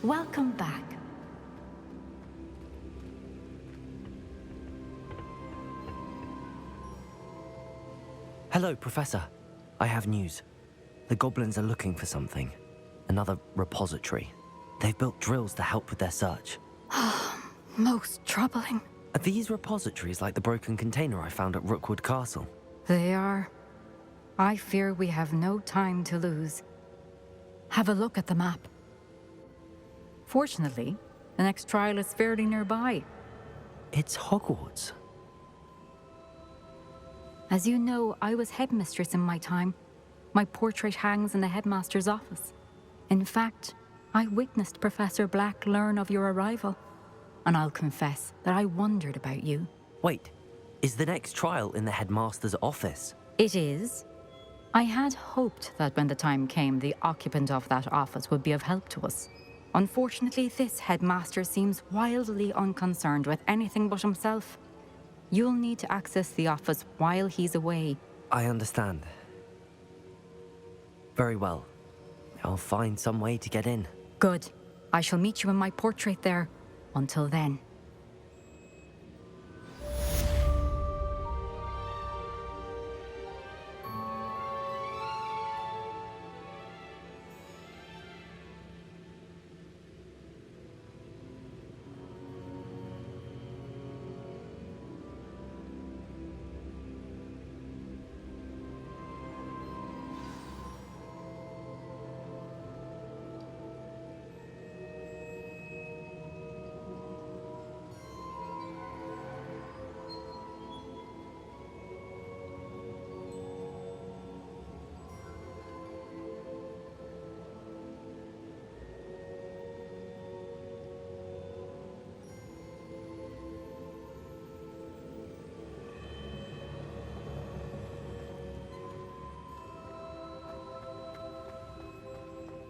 Welcome back. Hello, Professor. I have news. The goblins are looking for something. Another repository. They've built drills to help with their search. Most troubling. Are these repositories like the broken container I found at Rookwood Castle? They are. I fear we have no time to lose. Have a look at the map. Fortunately, the next trial is fairly nearby. It's Hogwarts. As you know, I was headmistress in my time. My portrait hangs in the headmaster's office. In fact, I witnessed Professor Black learn of your arrival. And I'll confess that I wondered about you. Wait, is the next trial in the headmaster's office? It is. I had hoped that when the time came, the occupant of that office would be of help to us. Unfortunately, this headmaster seems wildly unconcerned with anything but himself. You'll need to access the office while he's away. I understand. Very well. I'll find some way to get in. Good. I shall meet you in my portrait there. Until then.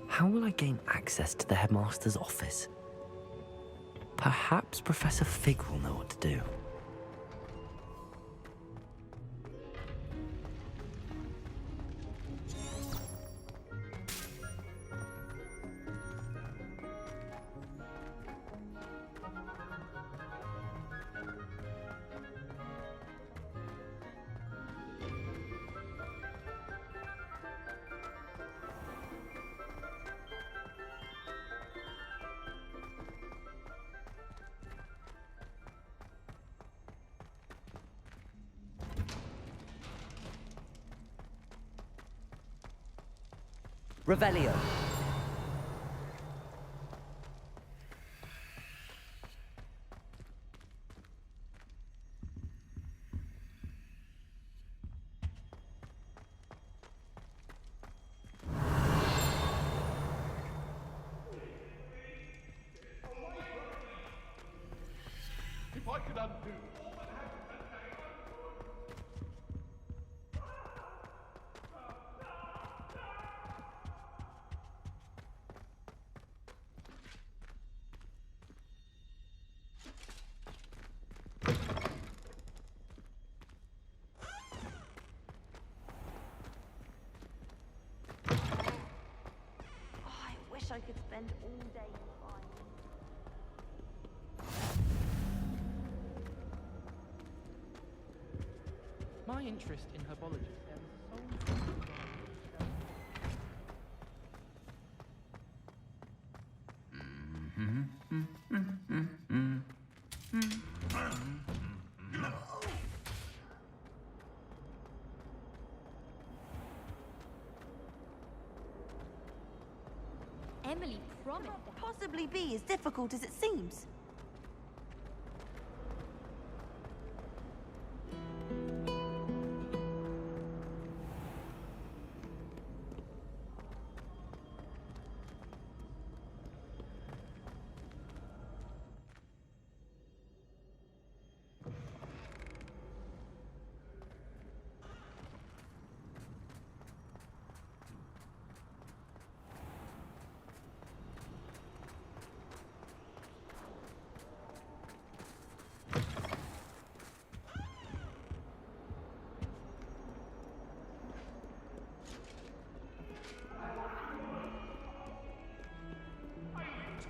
How will I gain access to the headmaster's office? Perhaps Professor Fig will know what to do. Revelio. If I could undo. I could spend all day crying. My interest in herbology stems solely from Emily promised to possibly be as difficult as it seems.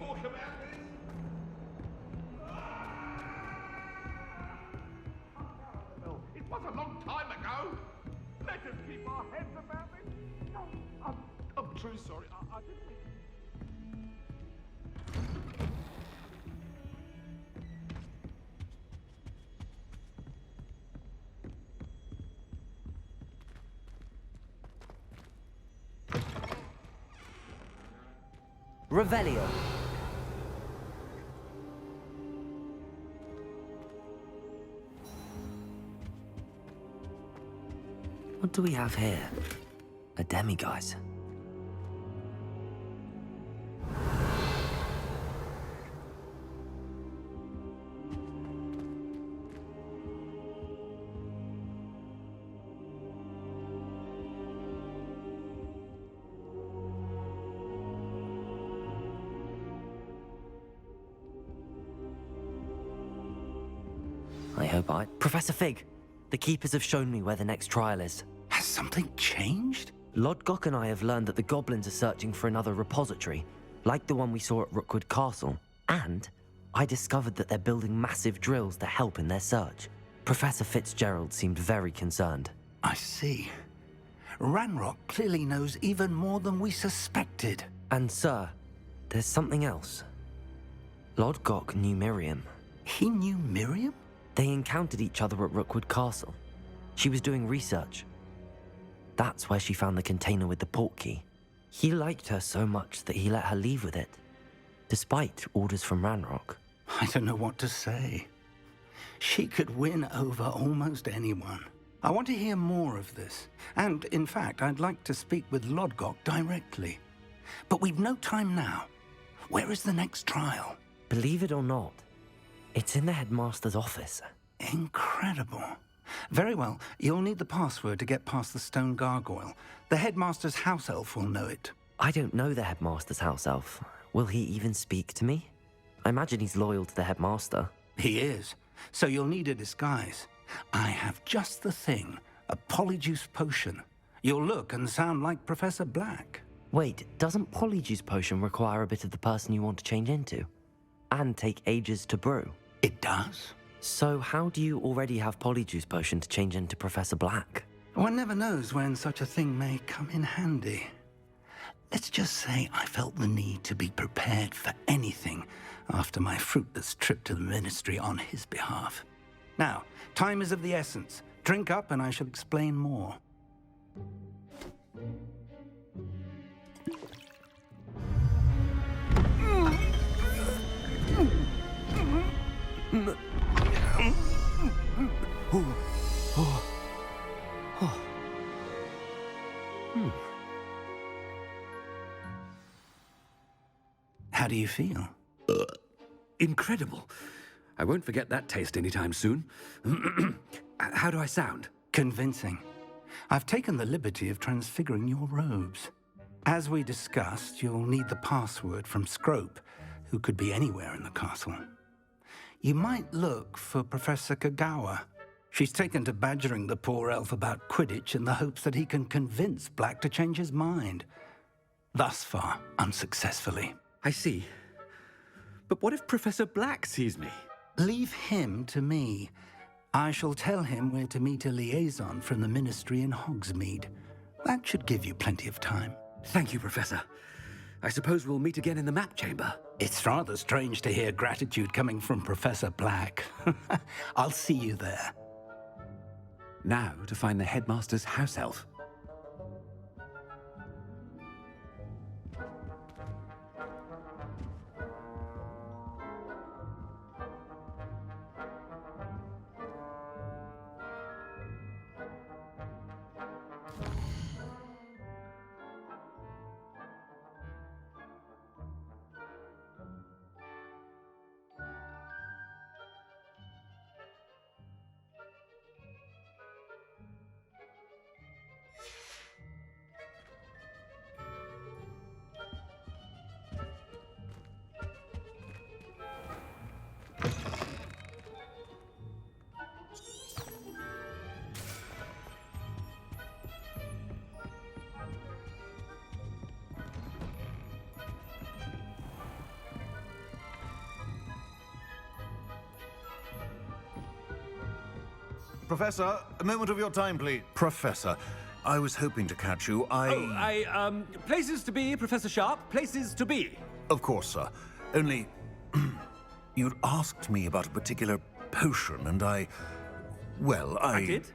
talk about this? Well, it was a long time ago. Let us keep our heads about this. No, I'm truly sorry. I didn't mean... Revelio. What do we have here? A demiguise. Professor Fig, the Keepers have shown me where the next trial is. Has something changed? Lodgok and I have learned that the goblins are searching for another repository, like the one we saw at Rookwood Castle. And I discovered that they're building massive drills to help in their search. Professor Fitzgerald seemed very concerned. I see. Ranrock clearly knows even more than we suspected. And sir, there's something else. Lodgok knew Miriam. He knew Miriam? They encountered each other at Rookwood Castle. She was doing research. That's where she found the container with the portkey. He liked her so much that he let her leave with it, despite orders from Ranrock. I don't know what to say. She could win over almost anyone. I want to hear more of this. And, in fact, I'd like to speak with Lodgok directly. But we've no time now. Where is the next trial? Believe it or not, it's in the headmaster's office. Incredible. Very well. You'll need the password to get past the stone gargoyle. The headmaster's house elf will know it. I don't know the headmaster's house elf. Will he even speak to me? I imagine he's loyal to the headmaster. He is. So you'll need a disguise. I have just the thing. A polyjuice potion. You'll look and sound like Professor Black. Wait, doesn't Polyjuice Potion require a bit of the person you want to change into? And take ages to brew? It does. So how do you already have Polyjuice Potion to change into Professor Black? One never knows when such a thing may come in handy. Let's just say I felt the need to be prepared for anything after my fruitless trip to the Ministry on his behalf. Now, time is of the essence. Drink up and I shall explain more. How do you feel? Incredible. I won't forget that taste anytime soon. How do I sound? Convincing. I've taken the liberty of transfiguring your robes. As we discussed, you'll need the password from Scrope, who could be anywhere in the castle. You might look for Professor Kagawa. She's taken to badgering the poor elf about Quidditch in the hopes that he can convince Black to change his mind. Thus far, unsuccessfully. I see. But what if Professor Black sees me? Leave him to me. I shall tell him where to meet a liaison from the Ministry in Hogsmeade. That should give you plenty of time. Thank you, Professor. I suppose we'll meet again in the map chamber. It's rather strange to hear gratitude coming from Professor Black. I'll see you there. Now to find the headmaster's house elf. Professor, a moment of your time, please. Professor, I was hoping to catch you. Places to be, Professor Sharp, places to be. Of course, sir. Only, you'd asked me about a particular potion, and I did?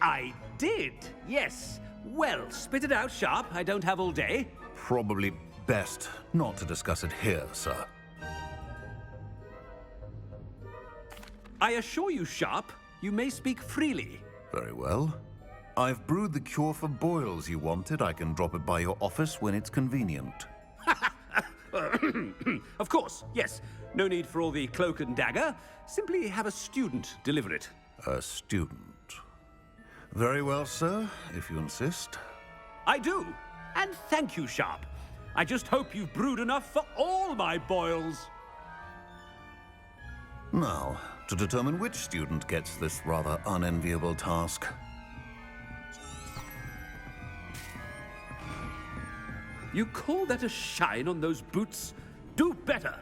I did, yes. Well, spit it out, Sharp. I don't have all day. Probably best not to discuss it here, sir. I assure you, Sharp, you may speak freely. Very well. I've brewed the cure for boils you wanted. I can drop it by your office when it's convenient. Of course, yes. No need for all the cloak and dagger. Simply have a student deliver it. A student. Very well, sir, if you insist. I do. And thank you, Sharp. I just hope you've brewed enough for all my boils. Now, to determine which student gets this rather unenviable task. You call that a shine on those boots? Do better!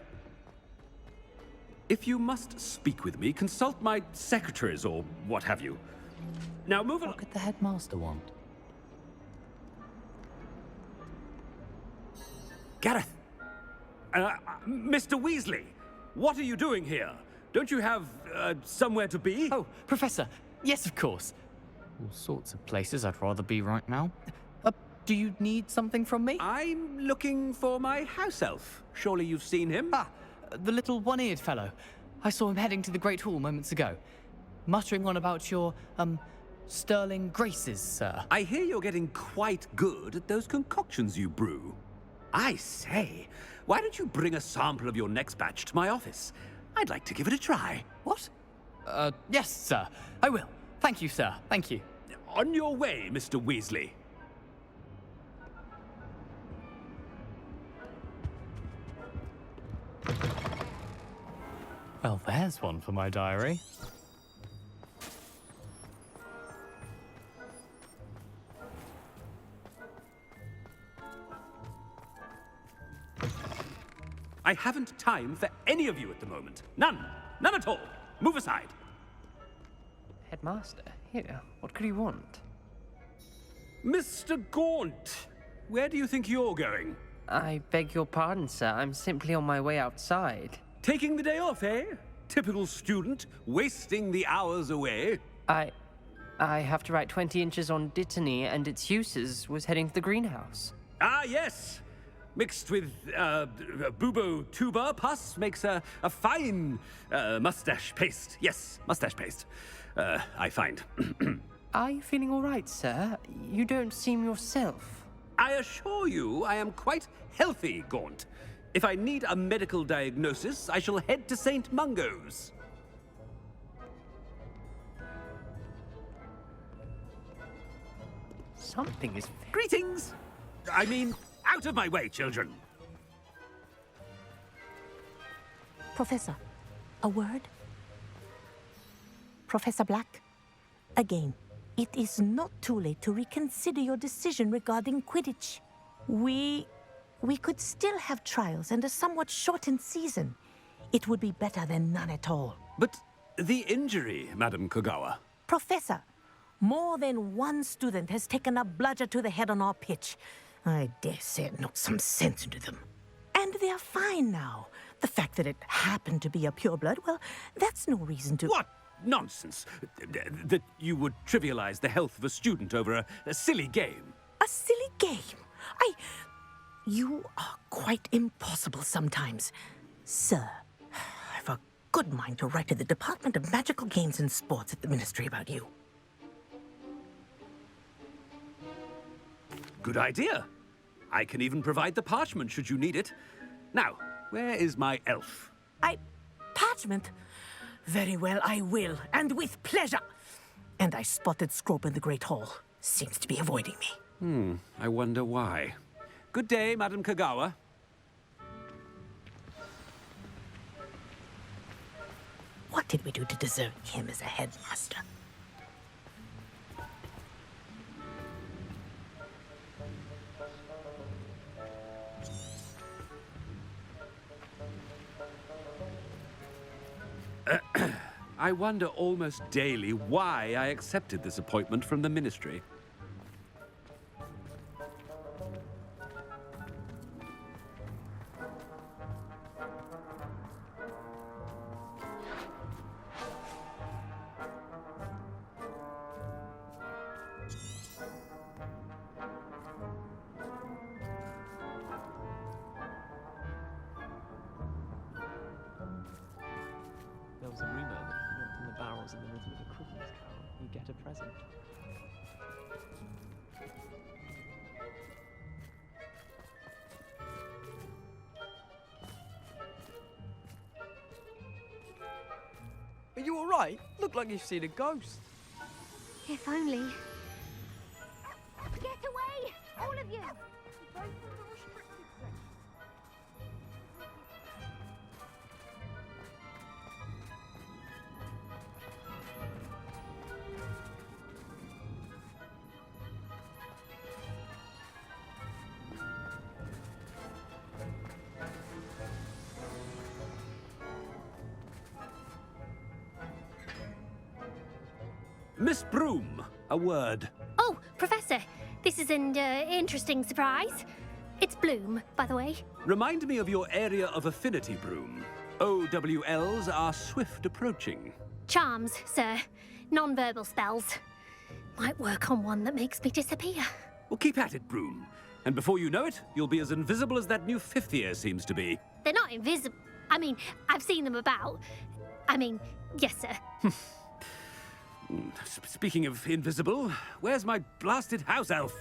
If you must speak with me, consult my secretaries or what have you. Now move on. What could the headmaster want? Gareth! Mr. Weasley, what are you doing here? Don't you have, somewhere to be? Oh, Professor. Yes, of course. All sorts of places I'd rather be right now. Do you need something from me? I'm looking for my house elf. Surely you've seen him? Ah, the little one-eared fellow. I saw him heading to the Great Hall moments ago, muttering on about your, sterling graces, sir. I hear you're getting quite good at those concoctions you brew. I say, why don't you bring a sample of your next batch to my office? I'd like to give it a try. What? Yes, sir. I will. Thank you, sir. Thank you. On your way, Mr. Weasley. Well, there's one for my diary. I haven't time for any of you at the moment. None. None at all. Move aside. Headmaster, here, what could you want? Mr. Gaunt, where do you think you're going? I beg your pardon, sir. I'm simply on my way outside. Taking the day off, eh? Typical student, wasting the hours away. I have to write 20 inches on Dittany and its uses. Was heading to the greenhouse. Ah, yes. Mixed with bubo tuber pus makes a fine mustache paste. Yes, mustache paste. I find. Are you feeling all right, sir? You don't seem yourself. I assure you I am quite healthy, Gaunt. If I need a medical diagnosis, I shall head to St. Mungo's. Something is... Greetings! I mean, out of my way, children. Professor, a word? Professor Black, again, it is not too late to reconsider your decision regarding Quidditch. We could still have trials and a somewhat shortened season. It would be better than none at all. But the injury, Madam Kogawa. Professor, more than one student has taken a bludger to the head on our pitch. I dare say it knocked some sense into them. And they're fine now. The fact that it happened to be a pureblood, well, that's no reason to... What nonsense! That you would trivialize the health of a student over a silly game. A silly game? You are quite impossible sometimes. Sir, I've a good mind to write to the Department of Magical Games and Sports at the Ministry about you. Good idea. I can even provide the parchment should you need it. Now, where is my elf? Parchment? Very well, I will, and with pleasure. And I spotted Scrope in the Great Hall. Seems to be avoiding me. I wonder why. Good day, Madam Kogawa. What did we do to deserve him as a headmaster? I wonder almost daily why I accepted this appointment from the Ministry. There was a rumor that if you knocked on the barrels in the rhythm of a Christmas carol, you get a present. Are you alright? Look like you've seen a ghost. If only. Get away! All of you! Miss Broom, a word. Oh, Professor, this is an interesting surprise. It's Bloom, by the way. Remind me of your area of affinity, Broom. OWLs are swift approaching. Charms, sir. Non-verbal spells. Might work on one that makes me disappear. Well, keep at it, Broom. And before you know it, you'll be as invisible as that new fifth year seems to be. They're not invisible. I mean, I've seen them about. Yes, sir. Speaking of invisible, where's my blasted house elf?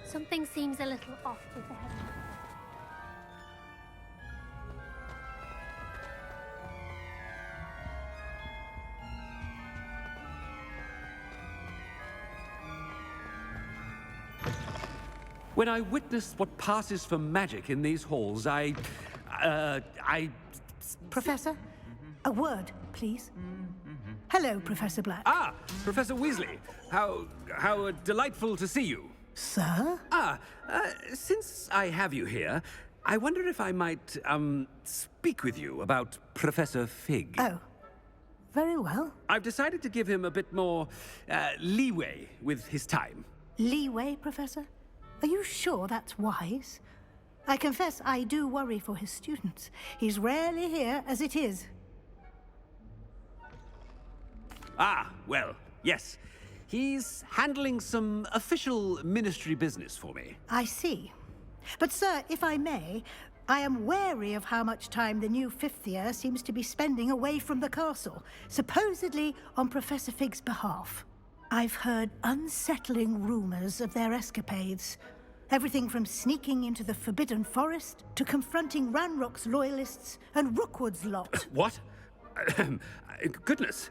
Something seems a little off with the head. When I witness what passes for magic in these halls, I... Professor, a word, please. Hello, Professor Black. Ah, Professor Weasley. How delightful to see you. Sir? Since I have you here, I wonder if I might, speak with you about Professor Fig. Oh, very well. I've decided to give him a bit more, leeway with his time. Leeway, Professor? Are you sure that's wise? I confess I do worry for his students. He's rarely here as it is. Ah, well, yes. He's handling some official ministry business for me. I see. But, sir, if I may, I am wary of how much time the new fifth year seems to be spending away from the castle, supposedly on Professor Fig's behalf. I've heard unsettling rumors of their escapades. Everything from sneaking into the Forbidden Forest to confronting Ranrock's loyalists and Rookwood's lot. What? Goodness.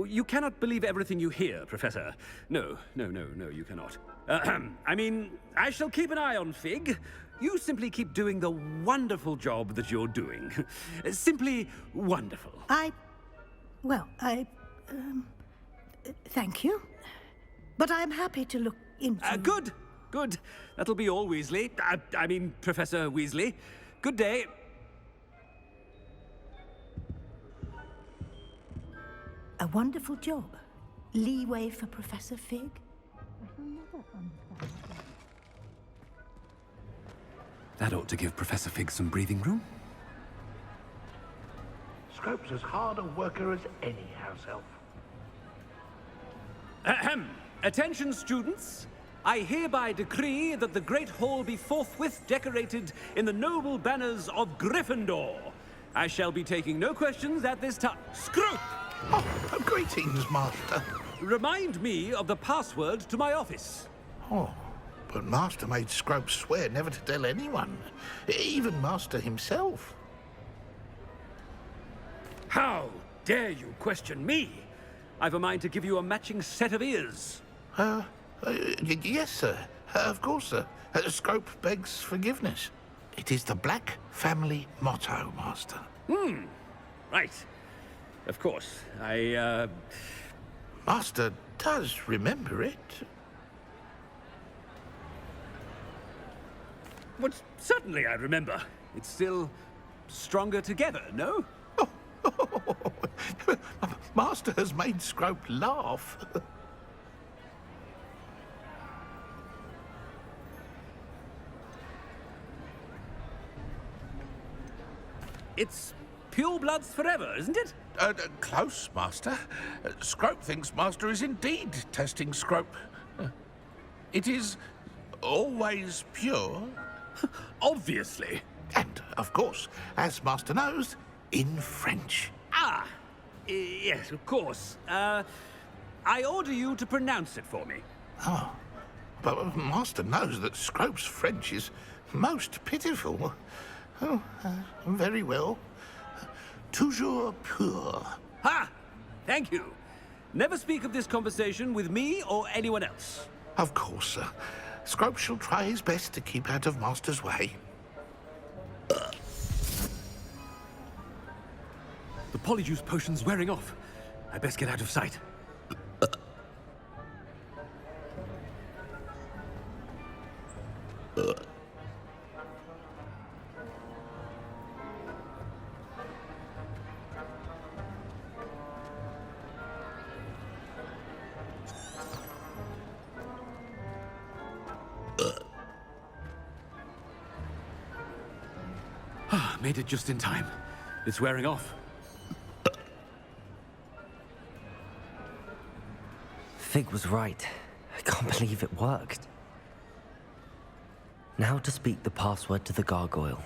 You cannot believe everything you hear, Professor. No, you cannot. I shall keep an eye on Fig. You simply keep doing the wonderful job that you're doing. Simply wonderful. Thank you. But I'm happy to look into... Good. That'll be all, Weasley. Professor Weasley. Good day. A wonderful job. Leeway for Professor Fig. That ought to give Professor Fig some breathing room. Scrope's as hard a worker as any house elf. Ahem. Attention, students. I hereby decree that the Great Hall be forthwith decorated in the noble banners of Gryffindor. I shall be taking no questions at this time. Scrope! Oh, greetings, Master. Remind me of the password to my office. Oh, but Master made Scrope swear never to tell anyone, even Master himself. How dare you question me? I've a mind to give you a matching set of ears. Yes, sir. Of course, sir. Scrope begs forgiveness. It is the Black family motto, Master. Right. Of course. Master does remember it. But certainly I remember. It's still stronger together, no? Master has made Scrope laugh. It's pure bloods forever, isn't it? Close, Master. Scrope thinks Master is indeed testing Scrope. It is always pure. Obviously. And, of course, as Master knows, in French. Ah, yes, of course. I order you to pronounce it for me. Oh, but Master knows that Scrope's French is most pitiful. Oh, very well. Toujours pur. Ha! Thank you. Never speak of this conversation with me or anyone else. Of course, sir. Scrope shall try his best to keep out of Master's way. The polyjuice potion's wearing off. I best get out of sight. Made it just in time. It's wearing off. Fig was right. I can't believe it worked. Now to speak the password to the gargoyle.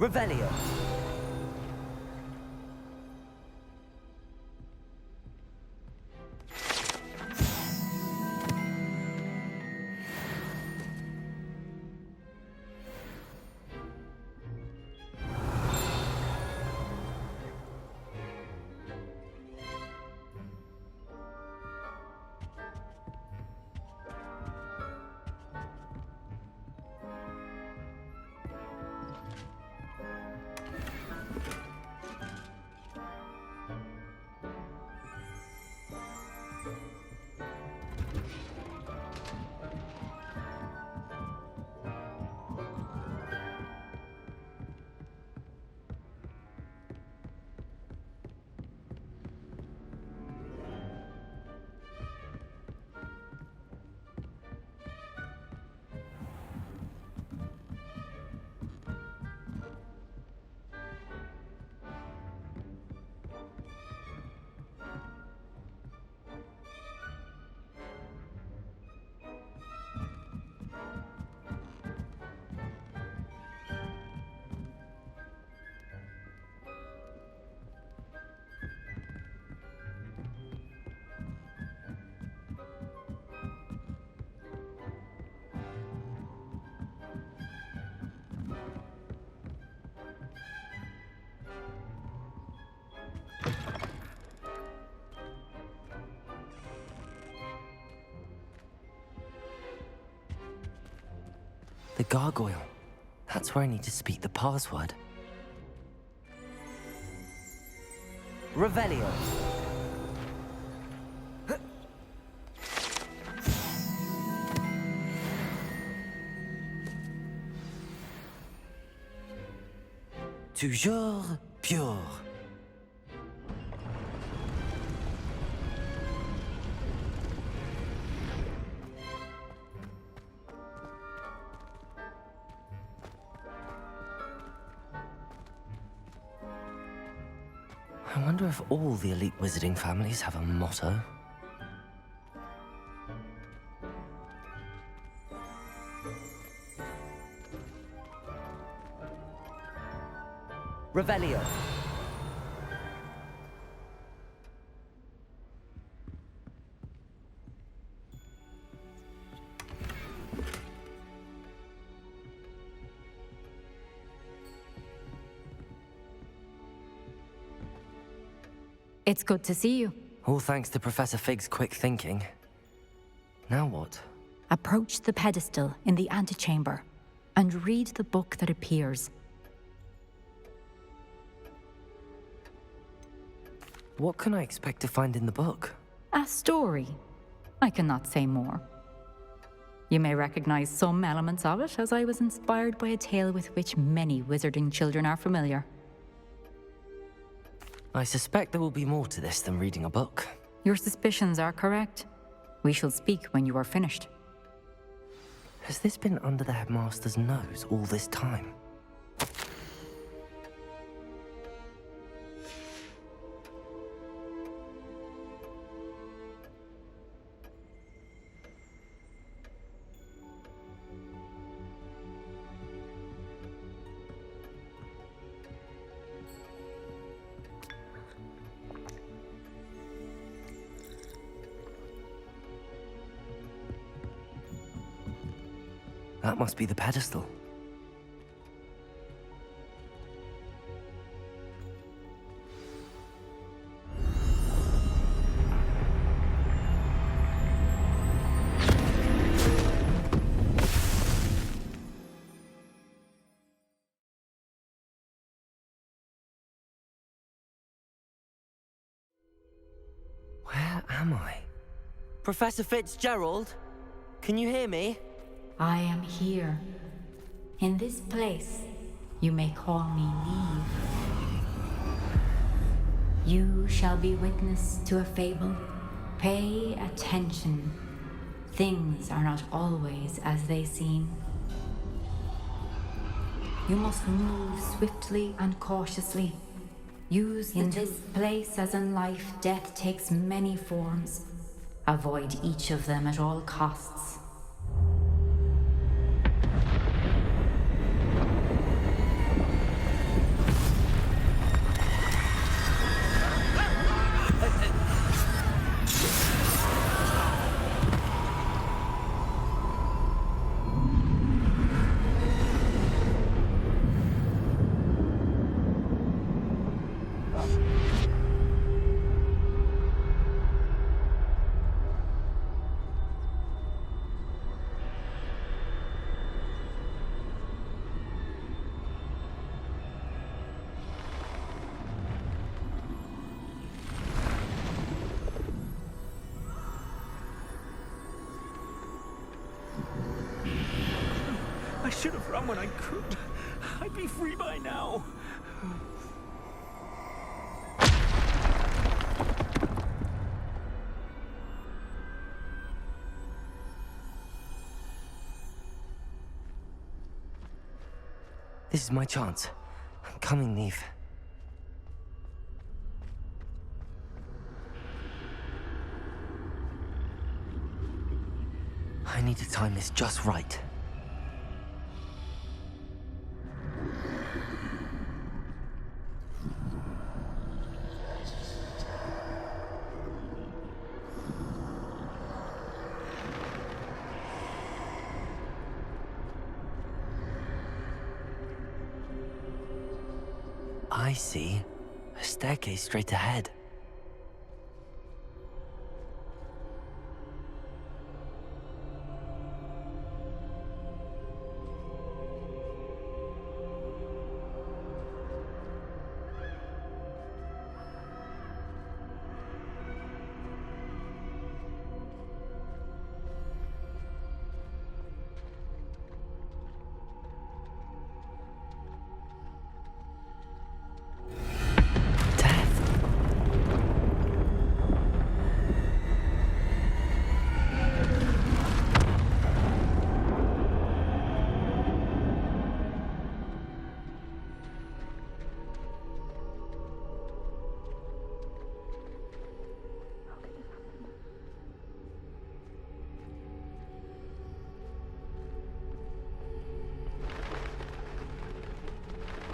Revelio. The gargoyle. That's where I need to speak the password. Revelio. Toujours pure. I wonder if all the elite wizarding families have a motto. Revelio. It's good to see you. All thanks to Professor Fig's quick thinking. Now what? Approach the pedestal in the antechamber and read the book that appears. What can I expect to find in the book? A story. I cannot say more. You may recognize some elements of it, as I was inspired by a tale with which many wizarding children are familiar. I suspect there will be more to this than reading a book. Your suspicions are correct. We shall speak when you are finished. Has this been under the headmaster's nose all this time? That must be the pedestal. Where am I? Professor Fitzgerald? Can you hear me? I am here. In this place, you may call me Neve. You shall be witness to a fable. Pay attention. Things are not always as they seem. You must move swiftly and cautiously. Use in this place as in life, death takes many forms. Avoid each of them at all costs. I should have run when I could. I'd be free by now. This is my chance. I'm coming, Neve. I need to time this just right. I see a staircase straight ahead.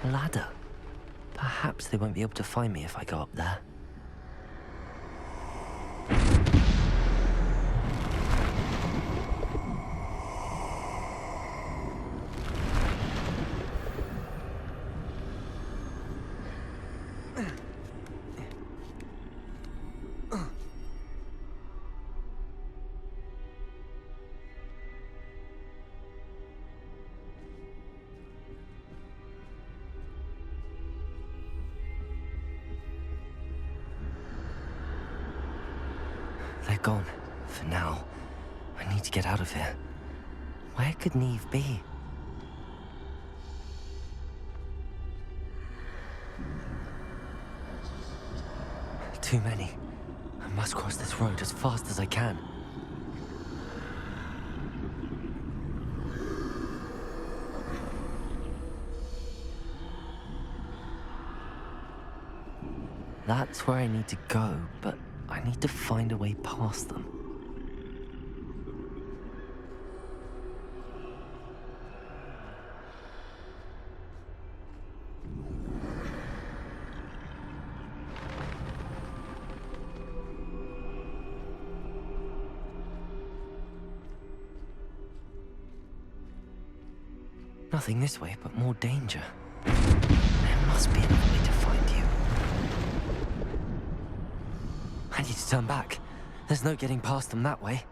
A ladder. Perhaps they won't be able to find me if I go up there. They're gone. For now. I need to get out of here. Where could Neve be? Too many. I must cross this road as fast as I can. That's where I need to go, but I need to find a way past them. Nothing this way, but more danger. There must be another way to find you. I need to turn back. There's no getting past them that way.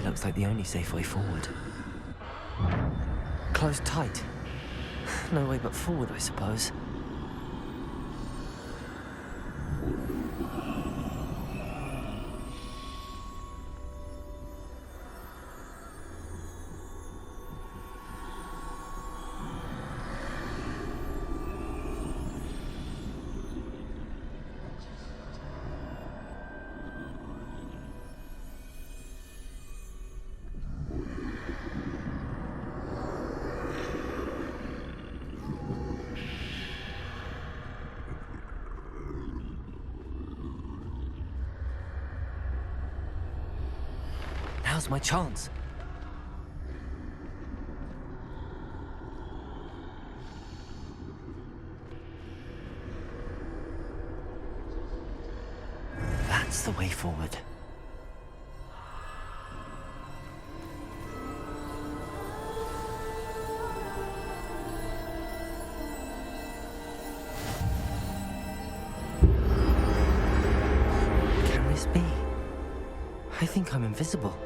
Looks like the only safe way forward. Closed tight. No way but forward, I suppose. Now's my chance. That's the way forward. Can this be? I think I'm invisible.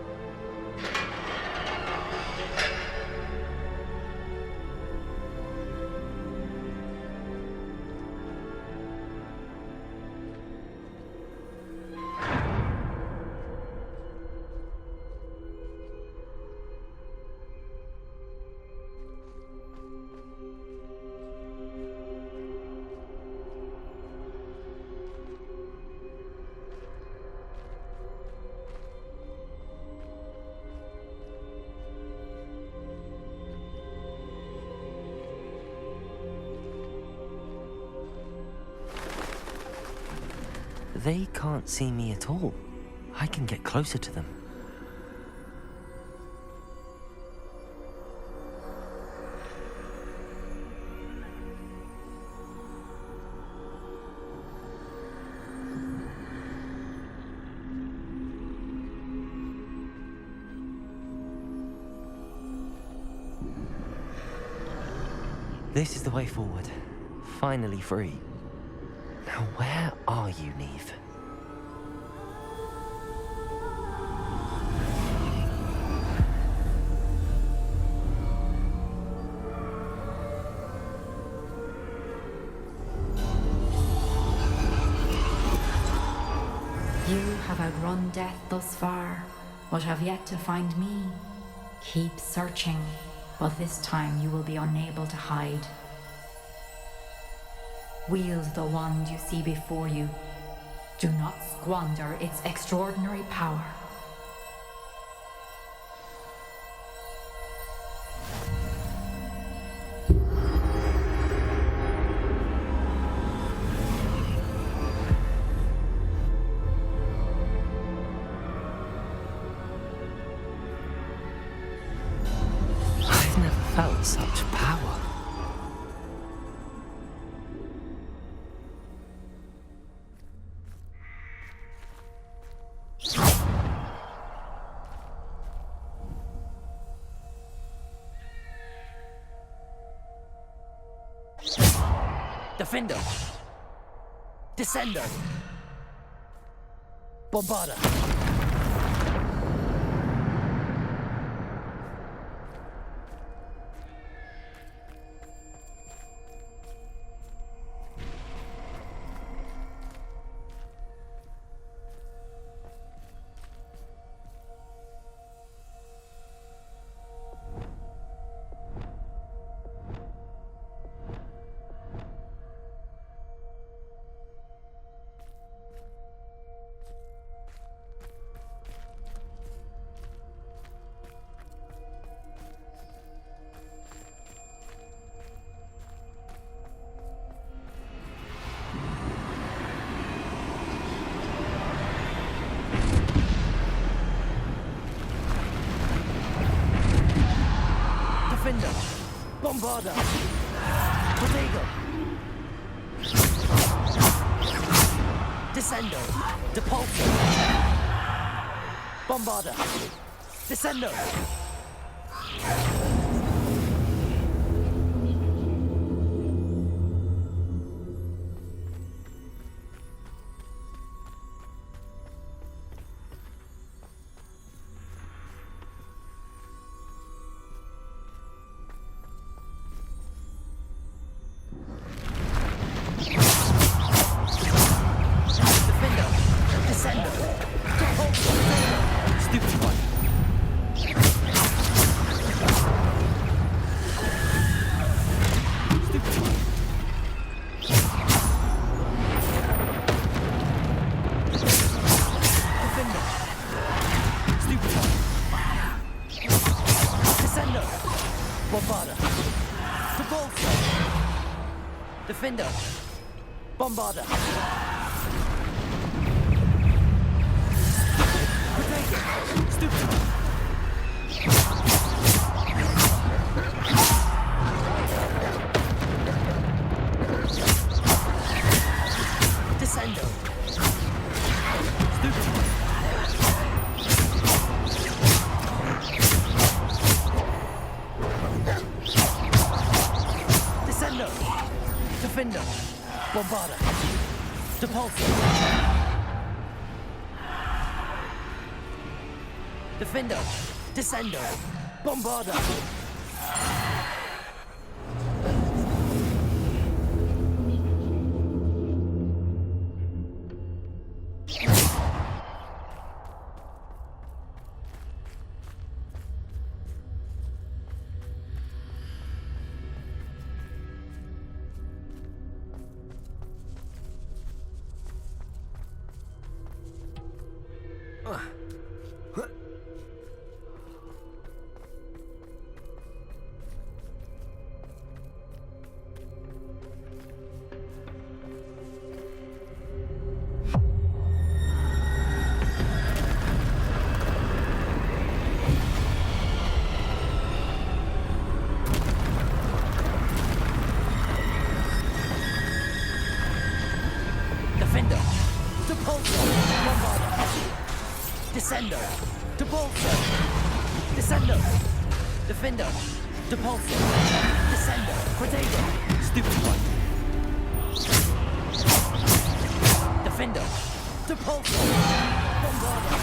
They can't see me at all. I can get closer to them. This is the way forward. Finally free. Now where are you, Neve? You have outrun death thus far, but have yet to find me. Keep searching. but this time you will be unable to hide. Wield the wand you see before you. Do not squander its extraordinary power. I've never felt such power. Defender. Descender. Bombarda. Defender. Bombarda. Protego. Descendo. Depulso. Bombarda. Descendo. Defender. Bombarda. Stupid. Descendo. Stupid. Descendo. Defender. Bombarda. Depulso. Defender. Descendo. Bombarda. Defender. Depulso. Bombarda. Descendo. Depulso. Descendo. Defender. Depulso. Descendo. Protego. Stupid one. Defender. Depulso. Bombarda.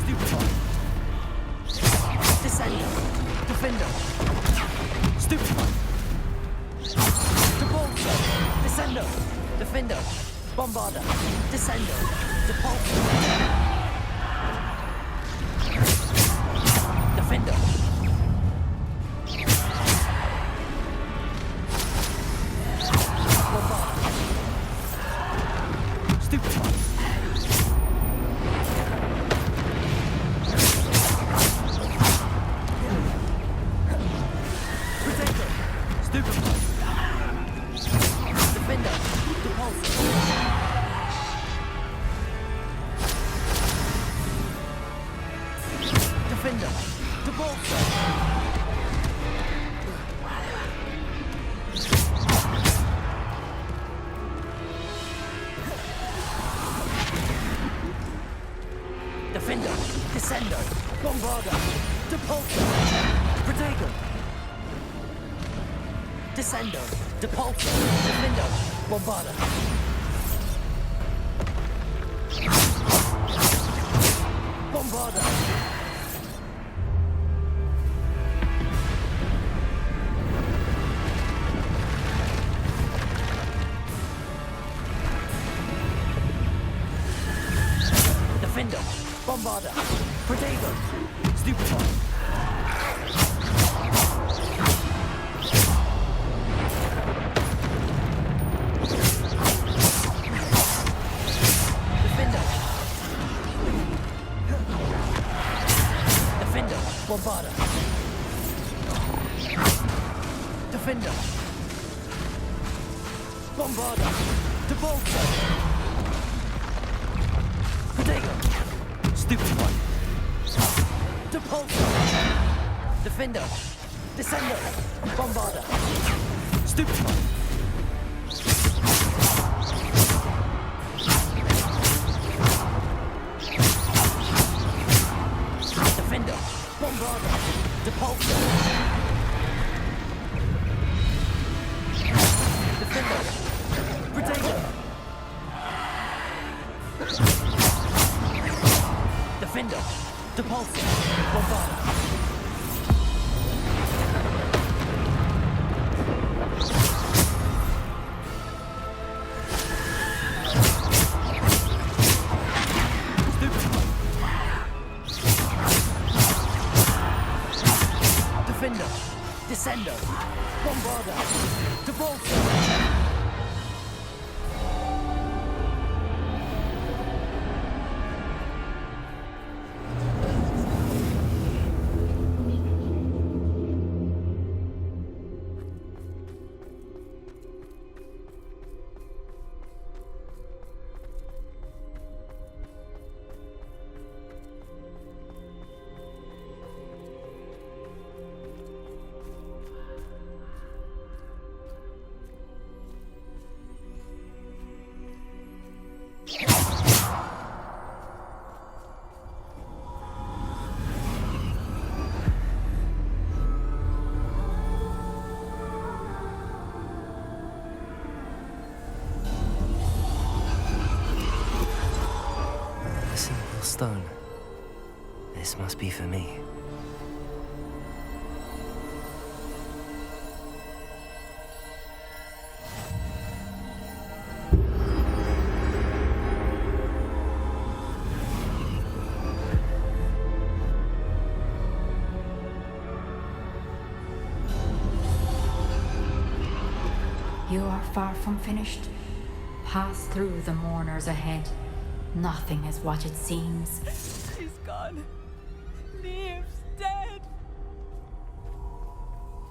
Stupid one. Descendo. Defender. Stupid one. Depulso. Descendo. Defender. Bombarda. Descendo. Depulso. Defender. Bombarda. Stupefy. Protector. Stupefy. Defender. Depulso. Defender. Depulso. Defender. Descendo. Bombarda. Depulso. Protego. Descendo. Depulso. Defender. Bombarda. Bombarda. Defender. Bombarda. Protego. Stupefy. Defender. Defender. Bombarda. Defender. Bombarda. Depulso. Protego. Stupefy. Depulso. Defender. Descendo. Bombarda. Stupefy. Defender. Bombarda. Depulso. Defender. Protego. Defender. Depulso. Bombarda. Stupefy. Defender. Descendo. Bombarda. Depulso. A simple stone. This must be for me. You are far from finished. Pass through the mourners ahead. Nothing is what it seems. She's gone. Neve's dead.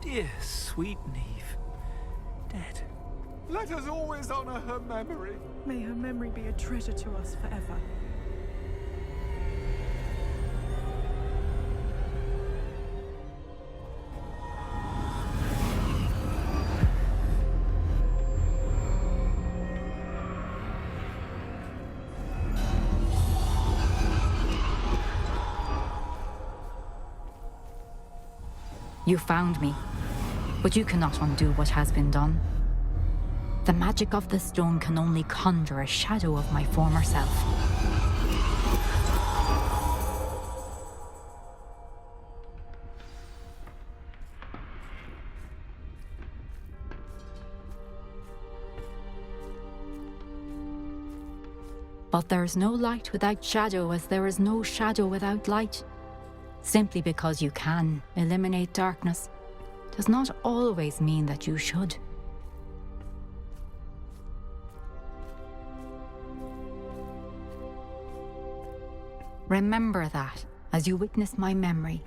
Dear, sweet Neve. Dead. Let us always honor her memory. May her memory be a treasure to us forever. You found me, but you cannot undo what has been done. The magic of the stone can only conjure a shadow of my former self. But there is no light without shadow, as there is no shadow without light. Simply because you can eliminate darkness does not always mean that you should. Remember that as you witness my memory.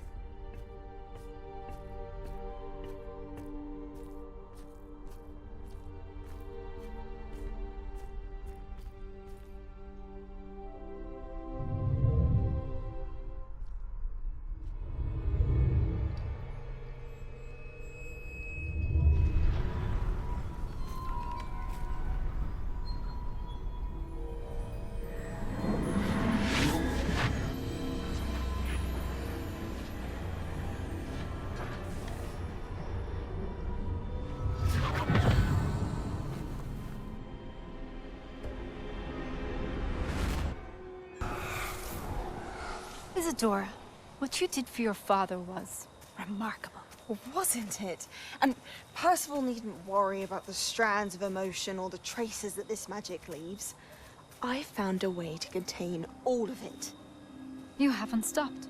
Isadora, what you did for your father was remarkable. Well, wasn't it? And Percival needn't worry about the strands of emotion or the traces that this magic leaves. I found a way to contain all of it. You haven't stopped.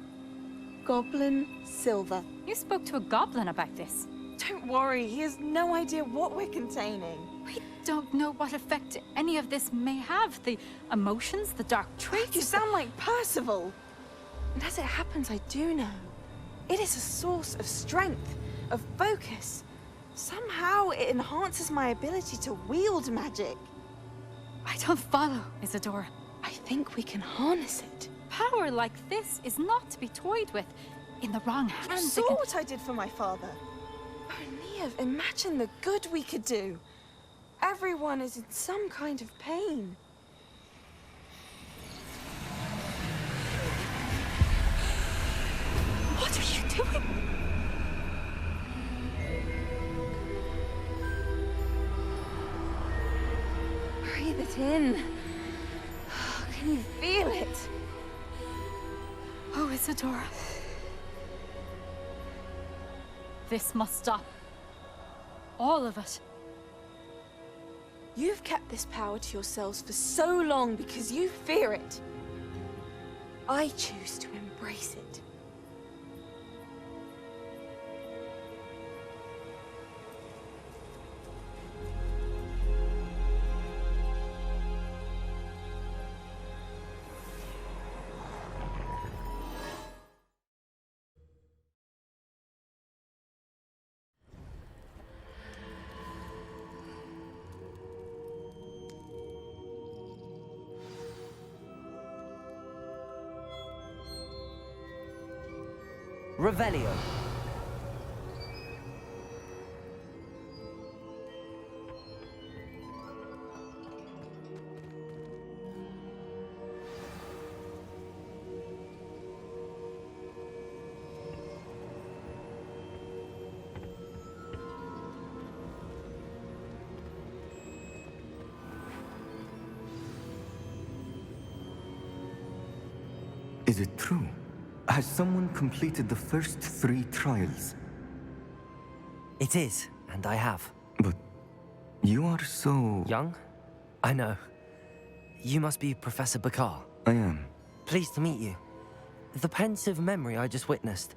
Goblin Silver. You spoke to a goblin about this. Don't worry, he has no idea what we're containing. We don't know what effect any of this may have. The emotions, the dark traits. You sound like Percival. And as it happens, I do know. It is a source of strength, of focus. Somehow it enhances my ability to wield magic. I don't follow, Isadora. I think we can harness it. Power like this is not to be toyed with. In the wrong You hands, saw what I did for my father. Oh, Neve, imagine the good we could do. Everyone is in some kind of pain. What are you doing? Breathe it in. Can you feel it? Oh, Isadora. This must stop. All of it. You've kept this power to yourselves for so long because you fear it. I choose to embrace it. Revelio. Is it true? Has someone completed the first 3 trials? It is, and I have. But you are so... Young? I know. You must be Professor Bakar. I am. Pleased to meet you. The pensive memory I just witnessed,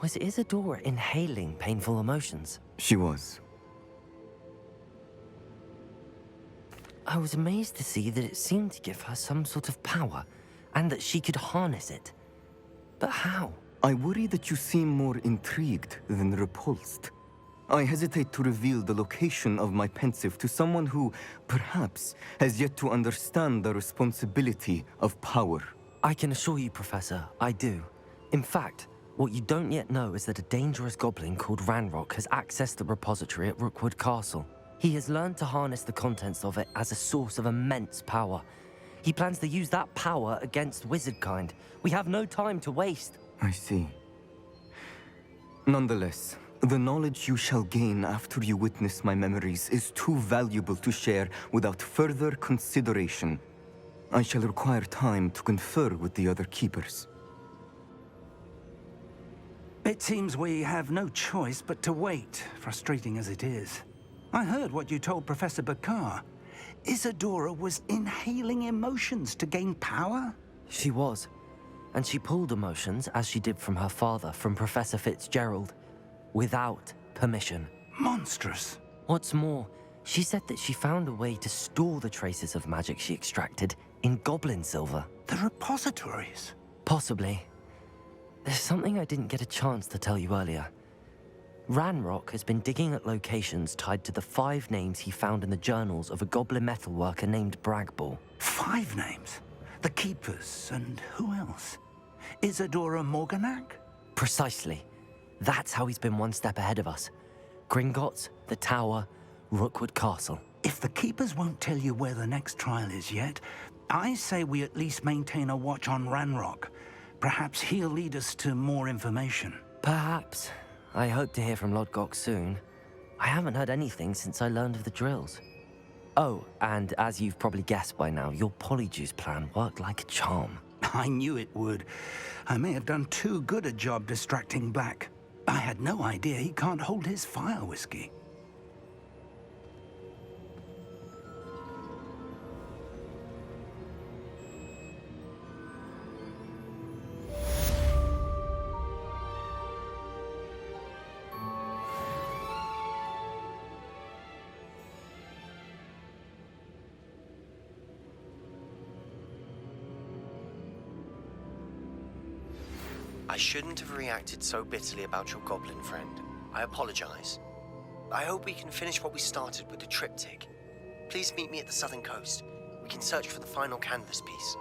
was Isadora inhaling painful emotions? She was. I was amazed to see that it seemed to give her some sort of power, and that she could harness it. But how? I worry that you seem more intrigued than repulsed. I hesitate to reveal the location of my pensive to someone who, perhaps, has yet to understand the responsibility of power. I can assure you, Professor, I do. In fact, what you don't yet know is that a dangerous goblin called Ranrock has accessed the repository at Rookwood Castle. He has learned to harness the contents of it as a source of immense power. He plans to use that power against wizardkind. We have no time to waste. I see. Nonetheless, the knowledge you shall gain after you witness my memories is too valuable to share without further consideration. I shall require time to confer with the other keepers. It seems we have no choice but to wait, frustrating as it is. I heard what you told Professor Bakar. Isadora was inhaling emotions to gain power? She was. And she pulled emotions, as she did from her father, from Professor Fitzgerald, without permission. Monstrous. What's more, she said that she found a way to store the traces of magic she extracted in goblin silver. The repositories? Possibly. There's something I didn't get a chance to tell you earlier. Ranrock has been digging at locations tied to the 5 names he found in the journals of a goblin metalworker named Bragball. 5 names? The Keepers, and who else? Isadora Morganac? Precisely. That's how he's been one step ahead of us. Gringotts, the Tower, Rookwood Castle. If the Keepers won't tell you where the next trial is yet, I say we at least maintain a watch on Ranrock. Perhaps he'll lead us to more information. Perhaps. I hope to hear from Lodgok soon. I haven't heard anything since I learned of the drills. Oh, and as you've probably guessed by now, your Polyjuice plan worked like a charm. I knew it would. I may have done too good a job distracting Black. I had no idea he can't hold his fire whiskey. I shouldn't have reacted so bitterly about your goblin friend. I apologize. I hope we can finish what we started with the triptych. Please meet me at the southern coast. We can search for the final canvas piece.